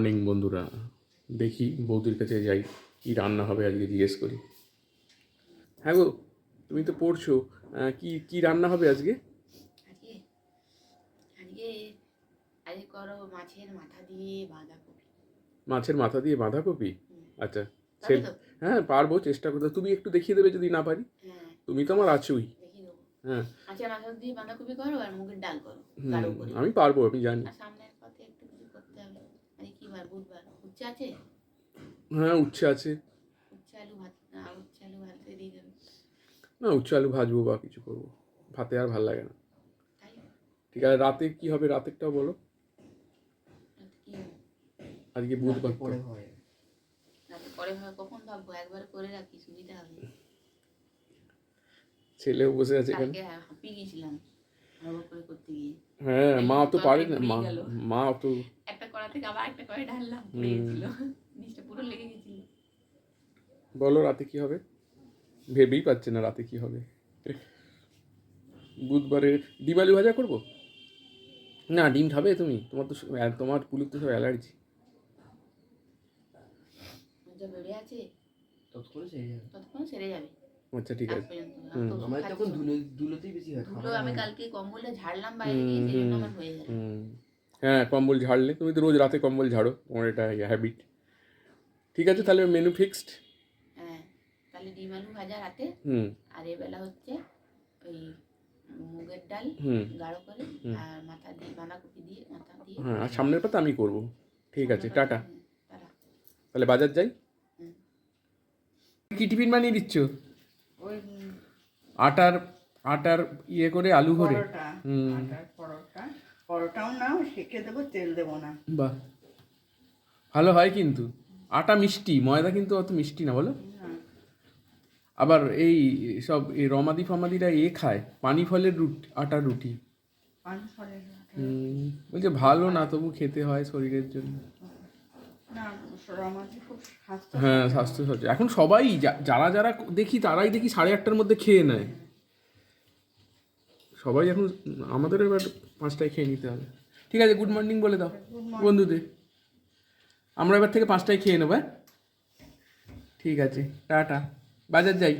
Morning বন্ধুরা। দেখি বৌদির কাছে যাই, কি রান্না হবে আজকে জিজ্ঞেস করি। হ্যাঁ গো, তুমি তো পড়ছো, কি কি রান্না হবে আজকে? আজকে আজকে আজকে করো মাছের মাথা দিয়ে বাঁধাকপি। মাছের মাথা দিয়ে বাঁধাকপি? আচ্ছা, পারবে তো? হ্যাঁ পারবো, চেষ্টা করতে। তুমি একটু দেখিয়ে দেবে যদি না পারি। হ্যাঁ, তুমি তো আমার আছোই। দেখিয়ে দেবো। হ্যাঁ, মাছের মাথা দিয়ে বাঁধাকপি করো আর মুগের ডাল করো গাঢ় করে। আমি পারবো, আমি জানি। আর সামনের পথে একটু কিছু করতে হবে। আজকে কি বার? বুধবার। উচ্ছে আছে? হ্যাঁ, উচ্ছে আছে। উচ্ছে আলু ভাত, উচ্ছে আলু ভাতে দিয়ে দেবে। না, উচ্ছে আলু ভাজবো বা কিছু করবো, ভাতে আর ভাল লাগে না। তাই ঠিক আছে, রাতে কি হবে রাতেরটাও বলো। রাতে কি হবে? আজকে বুধবার তো। রাতে পরে হয়, কখন ভাববো? একবার করে রাখি, সুবিধা হবে। ছেলেও বসে আছে এখানে। কালকে হাঁপিয়ে গেছিলাম হড়বড় করে করতে গিয়ে। হ্যাঁ, মা তো পারে না, মা তো। একটা কড়া থেকে আবার একটা কড়াই ঢাললাম, পুড়ে গেছিল, জিনিসটা পুরো লেগে গেছিল। বলো রাতে কি হবে, ভেবেই পাচ্ছে না রাতে কি হবে। বুধবারে ডিম আলু ভাজা করবো। না, ডিম খাবে তুমি? তোমার তো তোমার পুলির তো সব অ্যালার্জি। যা বেড়ে আছে ততক্ষণ সেরে যাবে। আচ্ছা ঠিক আছে। আমার তখন ধুলোতেই বেশি হয়। ধুলো আমি কালকে কম্বলটা ঝাড়লাম বাইরে গিয়ে, সেজন্য আমার হয়ে গেল। হ্যাঁ, কম্বল ঝাড়লে, তুমি তো রোজ রাতে কম্বল ঝাড়ো, তোমার এটা হ্যাবিট। ঠিক আছে, তাহলে মেনু ফিক্সড। হ্যাঁ, তাহলে ডিম আলু ভাজা রাতে। আর এবেলা হচ্ছে ওই মুগের ডাল গাঢ় করে আর মাথা দিয়ে বাঁধাকপি দিয়ে মাথা দিয়ে। হ্যাঁ, আর সামনের পাতা আমি করবো। ঠিক আছে, টাটা। টাটা। তাহলে বাজার যাই। কি টিফিন বানিয়ে দিচ্ছ? ওই আটার আটার ইয়ে করে আলু ভরে। আটার পরোটা, পরোটাও না সেঁকে দেবো, তেল দেবো না। বাহ, ভালো হয় কিন্তু। আটা মিষ্টি, ময়দা কিন্তু অত মিষ্টি না, বলো। আবার এই সব এই রমাদি ফমাদিরা খায় পানি ফলের আটার রুটি। বলছে ভালো না, তবু খেতে হয় শরীরের জন্য। হ্যাঁ, স্বাস্থ্য সচেতন এখন সবাই, যারা যারা দেখি তারাই দেখি 8:30টার মধ্যে খেয়ে নেয় সবাই এখন। আমাদের এবার 5টায় খেয়ে নিতে হবে। ঠিক আছে, গুড মর্নিং বলে দাও বন্ধুদের। আমরা এবার থেকে 5টায় খেয়ে নেবো। ঠিক আছে, টাটা। বাজার যাই,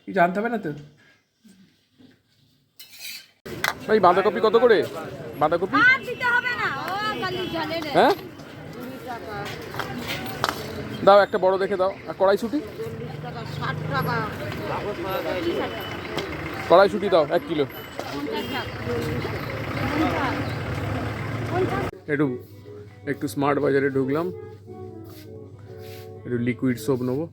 কি জানতে হবে না তো। ভাই বাঁধাকপি কত করে? বাঁধাকপি হ্যাঁ দাও, একটা বড় দেখে দাও। আর কড়াইশুঁটি? কড়াইশুঁটি দাও 1 কিলো। একটু স্মার্ট বাজারে ঢুকলাম, একটু লিকুইড সোপ নেবো।